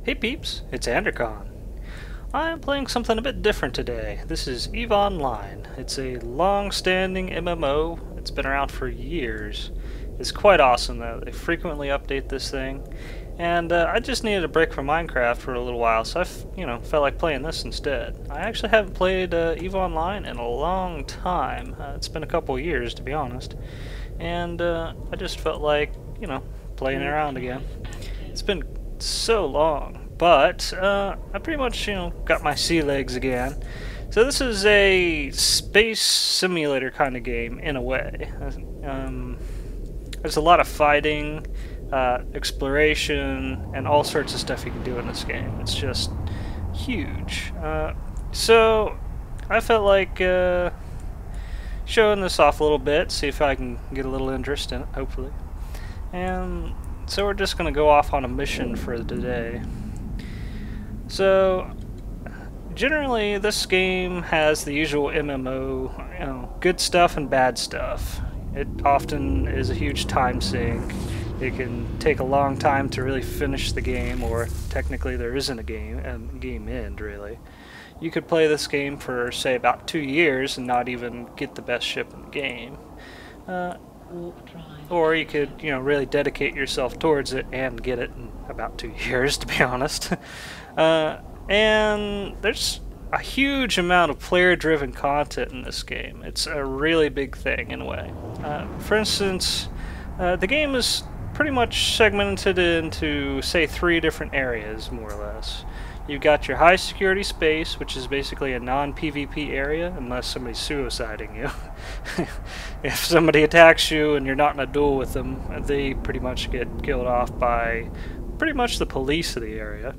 Hey peeps, it's Andercon. I'm playing something a bit different today. This is EVE Online. It's a long-standing MMO. It's been around for years. It's quite awesome though. They frequently update this thing. And I just needed a break from Minecraft for a little while, so I felt like playing this instead. I actually haven't played EVE Online in a long time. It's been a couple years, to be honest. And I just felt like, playing around again. It's been so long, but I pretty much got my sea legs again. So this is a space simulator kind of game in a way. There's a lot of fighting, exploration, and all sorts of stuff you can do in this game. It's just huge. So I felt like showing this off a little bit, see if I can get a little interest in it, hopefully. And so we're just going to go off on a mission for today. So generally this game has the usual MMO, good stuff and bad stuff. It often is a huge time sink. It can take a long time to really finish the game, or technically there isn't a game end really. You could play this game for say about 2 years and not even get the best ship in the game. Or you could, really dedicate yourself towards it and get it in about 2 years, to be honest. And there's a huge amount of player-driven content in this game. It's a really big thing, in a way. For instance, the game is pretty much segmented into, say, 3 different areas, more or less. You've got your high security space, which is basically a non-PvP area, unless somebody's suiciding you. If somebody attacks you and you're not in a duel with them, they pretty much get killed off by pretty much the police of the area.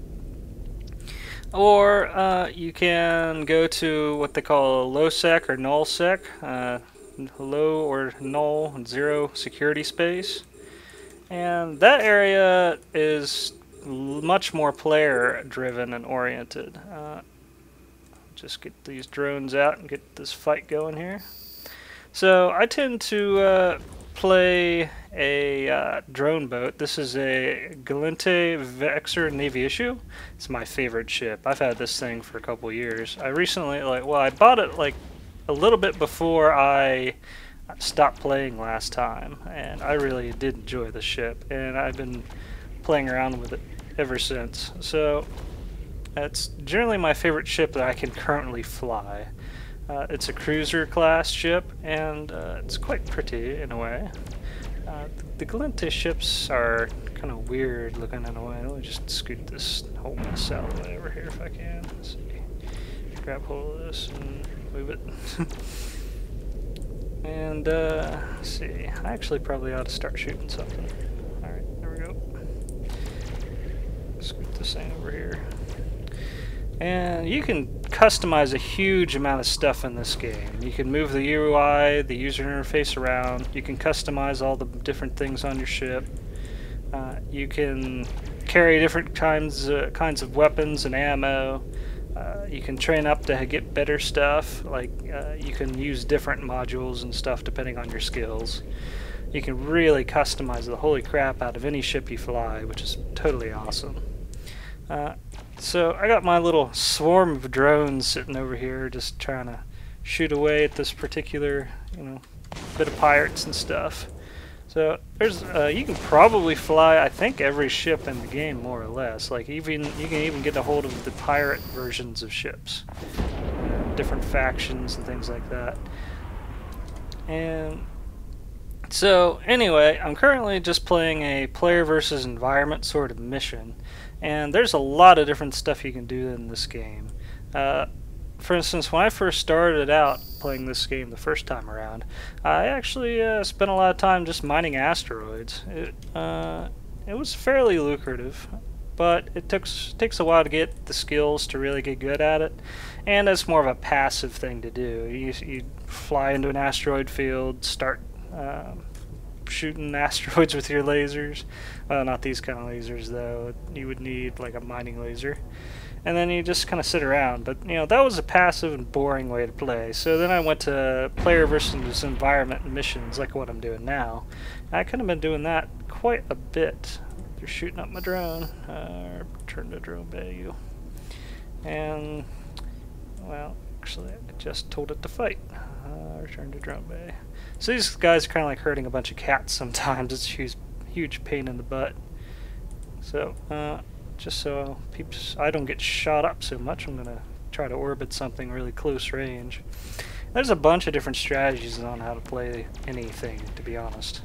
Or you can go to what they call low sec or null sec, low or null zero security space. And that area is much more player driven and oriented. Just get these drones out and get this fight going here. So I tend to play a drone boat. This is a Galente Vexor Navy issue. It's my favorite ship. I've had this thing for a couple years. I recently, I bought it like a little bit before I stopped playing last time, and I really did enjoy the ship, and I've been playing around with it ever since. So it's generally my favorite ship that I can currently fly. It's a cruiser class ship, and it's quite pretty in a way. The Galente ships are kind of weird looking in a way. Let me just scoot this whole mess out of the way over here if I can. Let's see. Grab hold of this and move it. And let's see. I actually probably ought to start shooting something. Alright, there we go. Scoot this thing over here. And you can customize a huge amount of stuff in this game. You can move the UI, the user interface around. You can customize all the different things on your ship. You can carry different kinds of weapons and ammo. You can train up to get better stuff. You can use different modules and stuff depending on your skills. You can really customize the holy crap out of any ship you fly, which is totally awesome. So I got my little swarm of drones sitting over here just trying to shoot away at this particular, bit of pirates and stuff. So there's you can probably fly, I think, every ship in the game more or less. You can even get a hold of the pirate versions of ships, different factions and things like that. And so anyway, I'm currently just playing a player versus environment sort of mission. And there's a lot of different stuff you can do in this game. For instance, when I first started out playing this game the first time around, I actually spent a lot of time just mining asteroids. It was fairly lucrative, but it takes a while to get the skills to really get good at it, and it's more of a passive thing to do. You fly into an asteroid field, start shooting asteroids with your lasers. Well, not these kind of lasers though. You would need like a mining laser. And then you just kind of sit around. But that was a passive and boring way to play. So then I went to player versus environment missions like what I'm doing now. I could have been doing that quite a bit You're shooting up my drone. Return to drone bay, you. And, well, actually, I just told it to fight. Return to drone bay. So these guys are kind of like herding a bunch of cats sometimes. It's a huge pain in the butt. So, just so I don't get shot up so much, I'm going to try to orbit something really close range. There's a bunch of different strategies on how to play anything, to be honest.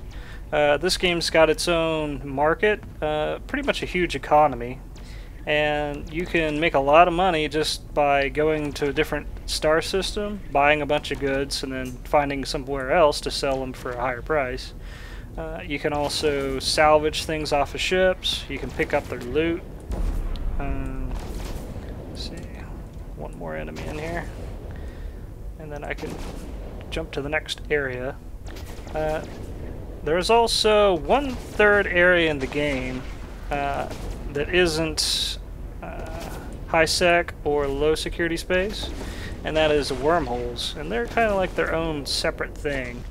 This game's got its own market, pretty much a huge economy, and you can make a lot of money just by going to a different star system, buying a bunch of goods, and then finding somewhere else to sell them for a higher price. You can also salvage things off of ships. You can pick up their loot. Let's see, one more enemy in here, and then I can jump to the next area. There's also 1/3 area in the game that isn't high sec or low security space, and that is wormholes, and they're kind of like their own separate thing.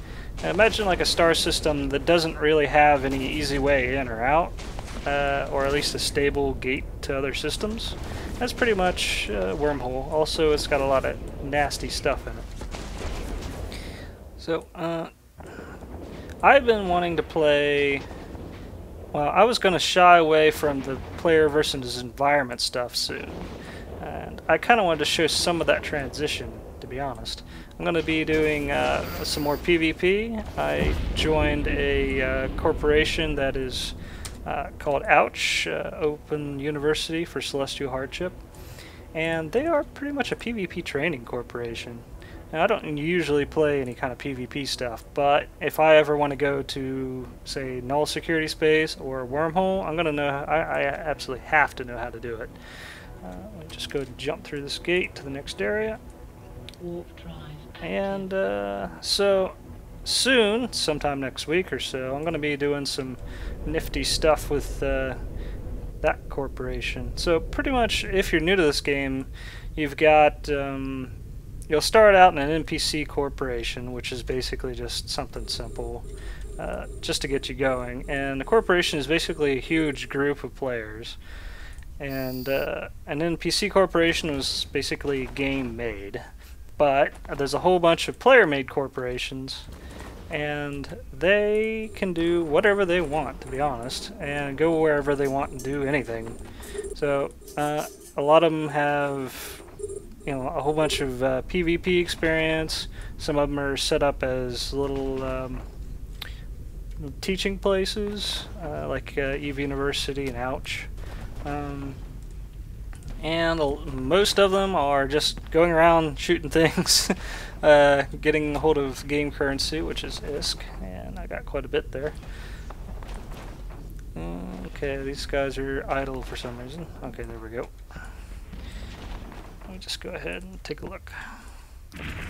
Now imagine like a star system that doesn't really have any easy way in or out, or at least a stable gate to other systems. That's pretty much wormhole. Also, it's got a lot of nasty stuff in it. So, I've been wanting to play. Well, I was going to shy away from the player versus environment stuff soon, and I kind of wanted to show some of that transition, to be honest. I'm going to be doing some more PvP. I joined a corporation that is called Ouch, Open University for Celestial Hardship, and they are pretty much a PvP training corporation. Now, I don't usually play any kind of PvP stuff, but if I ever want to go to, say, null security space or wormhole, I'm gonna know. I absolutely have to know how to do it. Let me just go and jump through this gate to the next area. And so soon, sometime next week or so, I'm gonna be doing some nifty stuff with that corporation. So pretty much, if you're new to this game, you've got. You'll start out in an NPC corporation, which is basically just something simple, just to get you going. And the corporation is basically a huge group of players. And an NPC corporation was basically game made. But there's a whole bunch of player-made corporations, and they can do whatever they want, to be honest, and go wherever they want and do anything. So a lot of them have, you know, a whole bunch of PvP experience. Some of them are set up as little teaching places, like EVE University and Ouch. And most of them are just going around shooting things, getting a hold of game currency, which is ISK, and I got quite a bit there. Okay, these guys are idle for some reason. Okay, there we go. Let me just go ahead and take a look.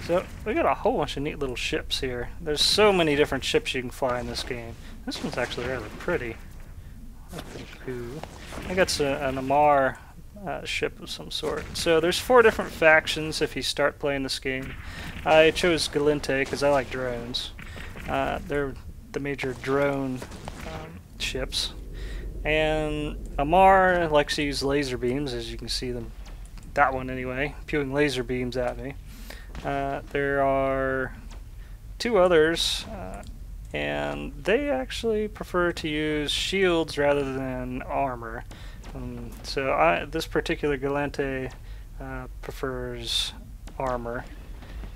So, we got a whole bunch of neat little ships here. There's so many different ships you can fly in this game. This one's actually rather pretty. That's pretty cool. I think it's an Amar ship of some sort. So, there's 4 different factions if you start playing this game. I chose Galente because I like drones. They're the major drone ships. And Amar likes to use laser beams, as you can see them. That one anyway, spewing laser beams at me. There are 2 others, and they actually prefer to use shields rather than armor. So this particular Galente prefers armor,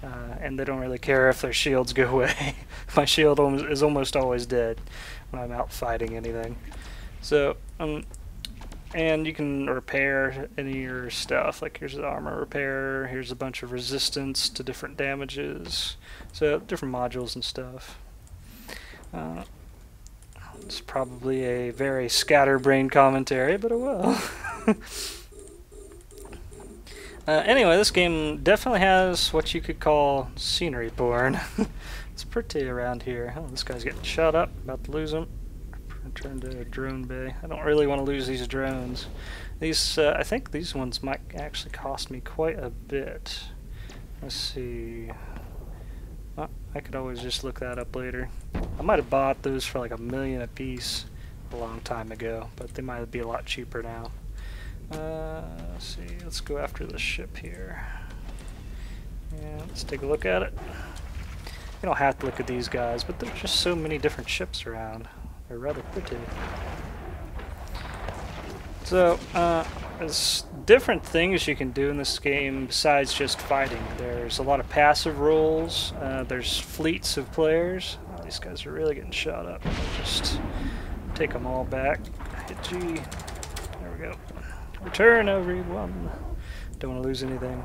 and they don't really care if their shields go away. My shield is almost always dead when I'm out fighting anything. So, and you can repair any of your stuff. Like here's the armor repair, here's a bunch of resistance to different damages. So different modules and stuff. It's probably a very scatterbrained commentary, but it will. Anyway, this game definitely has what you could call scenery porn. It's pretty around here. Oh, this guy's getting shot up, about to lose him. Turn to a drone bay. I don't really want to lose these drones. These, I think these ones might actually cost me quite a bit. Let's see. I could always just look that up later. I might have bought those for like $1 million a piece. a long time ago, but they might be a lot cheaper now. Let's see, let's go after the ship here. Yeah, let's take a look at it. You don't have to look at these guys, but there's just so many different ships around. They're rather pretty. So, there's different things you can do in this game besides just fighting. There's a lot of passive roles. There's fleets of players. Oh, these guys are really getting shot up. Just take them all back. Hit G. There we go. Return, everyone. Don't want to lose anything.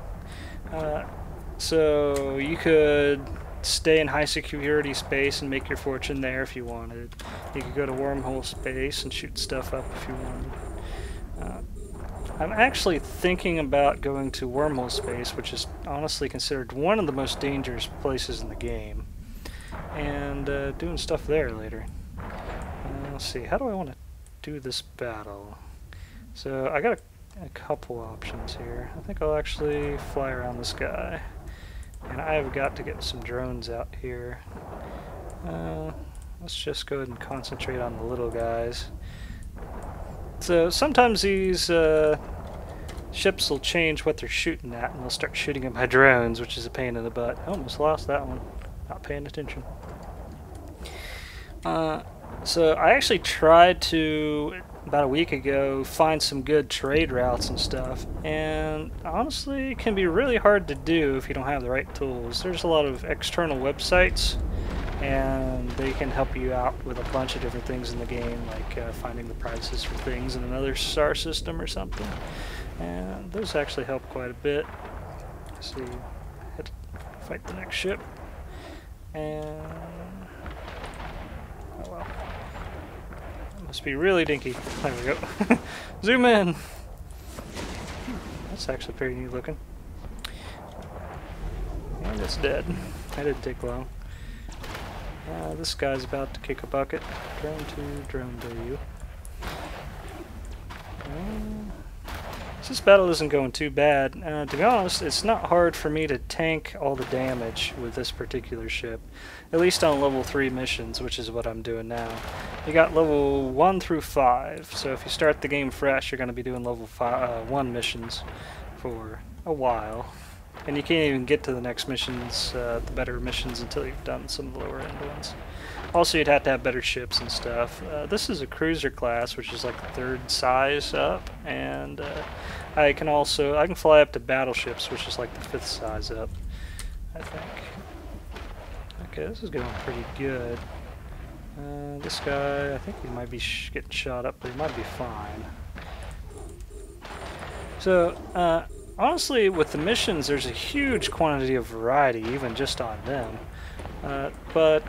So you could stay in high security space and make your fortune there if you wanted. You could go to wormhole space and shoot stuff up if you wanted. I'm actually thinking about going to wormhole space, which is honestly considered one of the most dangerous places in the game, and doing stuff there later. Let's see, how do I want to do this battle? So I got a couple options here. I think I'll actually fly around this guy, and I've got to get some drones out here. Let's just go ahead and concentrate on the little guys. So sometimes these ships will change what they're shooting at, and they'll start shooting at my drones, which is a pain in the butt. I almost lost that one. Not paying attention. So I actually tried to, about a week ago, find some good trade routes and stuff, and honestly it can be really hard to do if you don't have the right tools. There's a lot of external websites, and they can help you out with a bunch of different things in the game, like finding the prices for things in another star system or something. And those actually help quite a bit. Let's see, had to fight the next ship, and oh well, that must be really dinky. There we go. Zoom in. That's actually pretty neat looking. And it's dead. That didn't take long. This guy's about to kick a bucket. Drone to drone to you. This battle isn't going too bad. To be honest, it's not hard for me to tank all the damage with this particular ship. At least on level 3 missions, which is what I'm doing now. You got level 1 through 5, so if you start the game fresh, you're going to be doing level 1 missions for a while. And you can't even get to the next missions, the better missions, until you've done some of the lower end ones. Also, you'd have to have better ships and stuff. This is a cruiser class, which is like the 3rd size up, and I can fly up to battleships, which is like the 5th size up, I think. Okay, this is going pretty good. This guy, I think he might be getting shot up, but he might be fine. So, honestly, with the missions, there's a huge quantity of variety, even just on them. But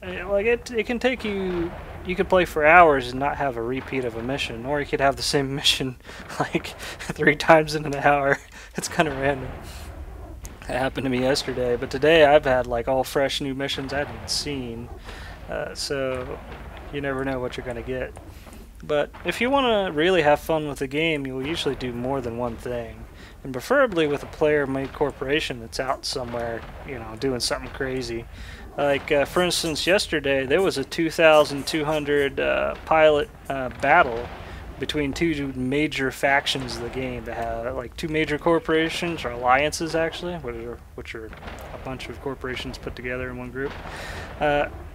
like it can take you. You could play for hours and not have a repeat of a mission, or you could have the same mission like 3 times in an hour. It's kind of random. It happened to me yesterday, but today I've had like all fresh new missions I hadn't seen. So you never know what you're gonna get. But if you want to really have fun with the game, you'll usually do more than one thing. And preferably with a player-made corporation that's out somewhere, you know, doing something crazy. Like, for instance, yesterday there was a 2,200 pilot battle between 2 major factions of the game that have, like, 2 major corporations, or alliances actually, which are a bunch of corporations put together in one group.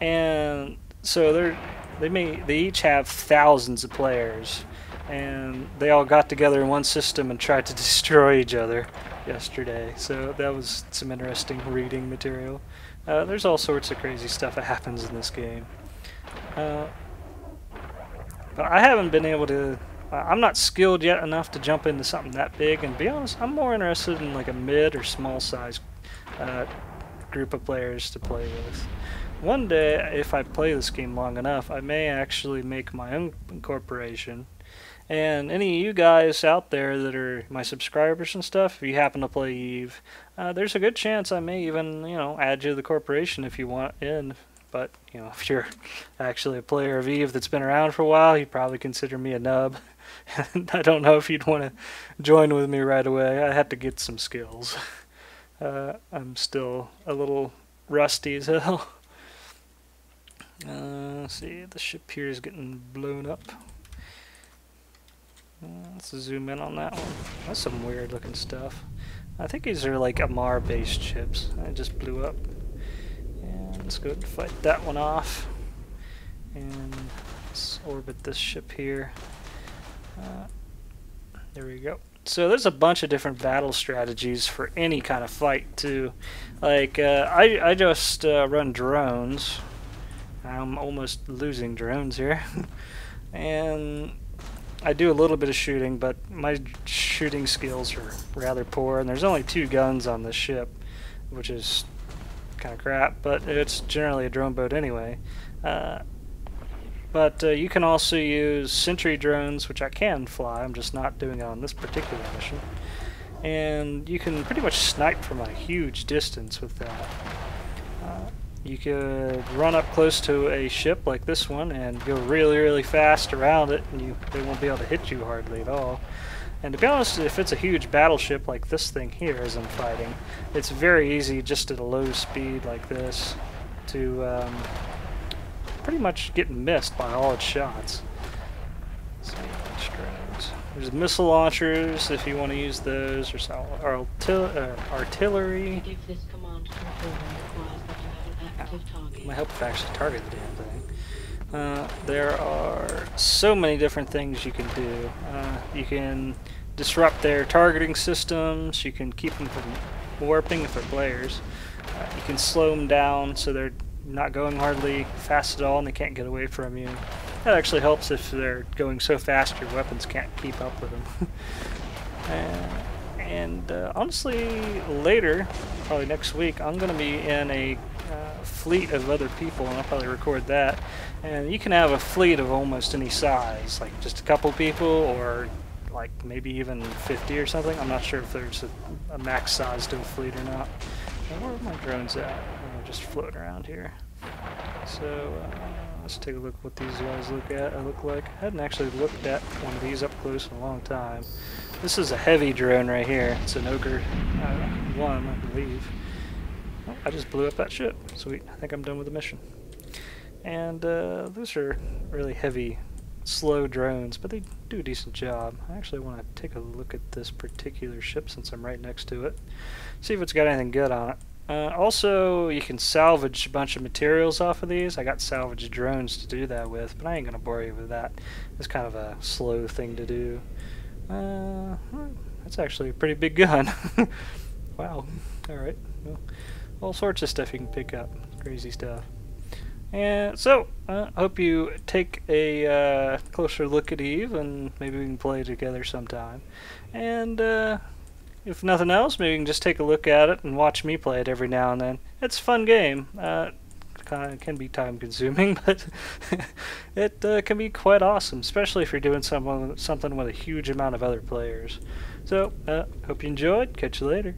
And so they each have thousands of players, and they all got together in one system and tried to destroy each other yesterday. So that was some interesting reading material. There's all sorts of crazy stuff that happens in this game. But I haven't been able to... I'm not skilled yet enough to jump into something that big, and to be honest, I'm more interested in like a mid or small size group of players to play with. One day, if I play this game long enough, I may actually make my own corporation. And any of you guys out there that are my subscribers and stuff, if you happen to play EVE, there's a good chance I may even, you know, add you to the corporation if you want in. But, you know, if you're actually a player of EVE that's been around for a while, you'd probably consider me a nub. And I don't know if you'd want to join with me right away. I have to get some skills. I'm still a little rusty as hell. See, the ship here is getting blown up. Let's zoom in on that one. That's some weird looking stuff. I think these are like Amar based ships. I just blew up. And let's go ahead and fight that one off. And let's orbit this ship here. There we go. So there's a bunch of different battle strategies for any kind of fight too. Like I just run drones. I'm almost losing drones here. And I do a little bit of shooting, but my shooting skills are rather poor, and there's only 2 guns on this ship, which is kind of crap, but it's generally a drone boat anyway. But you can also use sentry drones, which I can fly, I'm just not doing it on this particular mission. And you can pretty much snipe from a huge distance with that. You could run up close to a ship like this one and go really, really fast around it, and they won't be able to hit you hardly at all. And to be honest, if it's a huge battleship like this thing here as I'm fighting, it's very easy just at a low speed like this to pretty much get missed by all its shots. There's missile launchers if you want to use those, or artillery. If this command control requires that you have an active target. Might help if I actually target the damn thing. There are so many different things you can do. You can disrupt their targeting systems. You can keep them from warping if they're players. You can slow them down so they're not going hardly fast at all and they can't get away from you. That actually helps if they're going so fast your weapons can't keep up with them. And honestly, later, probably next week, I'm going to be in a fleet of other people, and I'll probably record that. And you can have a fleet of almost any size, like just a couple people, or like maybe even 50 or something. I'm not sure if there's a max size to a fleet or not. Now, where are my drones at? They're just floating around here. So let's take a look what these guys look like. I hadn't actually looked at one of these up close in a long time. This is a heavy drone right here. It's an Ogre 1, I believe. Oh, I just blew up that ship. Sweet. I think I'm done with the mission. And those are really heavy, slow drones, but they do a decent job. I actually want to take a look at this particular ship since I'm right next to it. See if it's got anything good on it. Also, you can salvage a bunch of materials off of these. I got salvage drones to do that with, but I ain't going to bore you with that. It's kind of a slow thing to do. That's actually a pretty big gun. Wow. Alright. Well, all sorts of stuff you can pick up. Crazy stuff. And so, I hope you take a closer look at Eve, and maybe we can play together sometime. And if nothing else, maybe you can just take a look at it and watch me play it every now and then. It's a fun game. It can be time consuming, but it can be quite awesome, especially if you're doing something with a huge amount of other players. So, hope you enjoyed. Catch you later.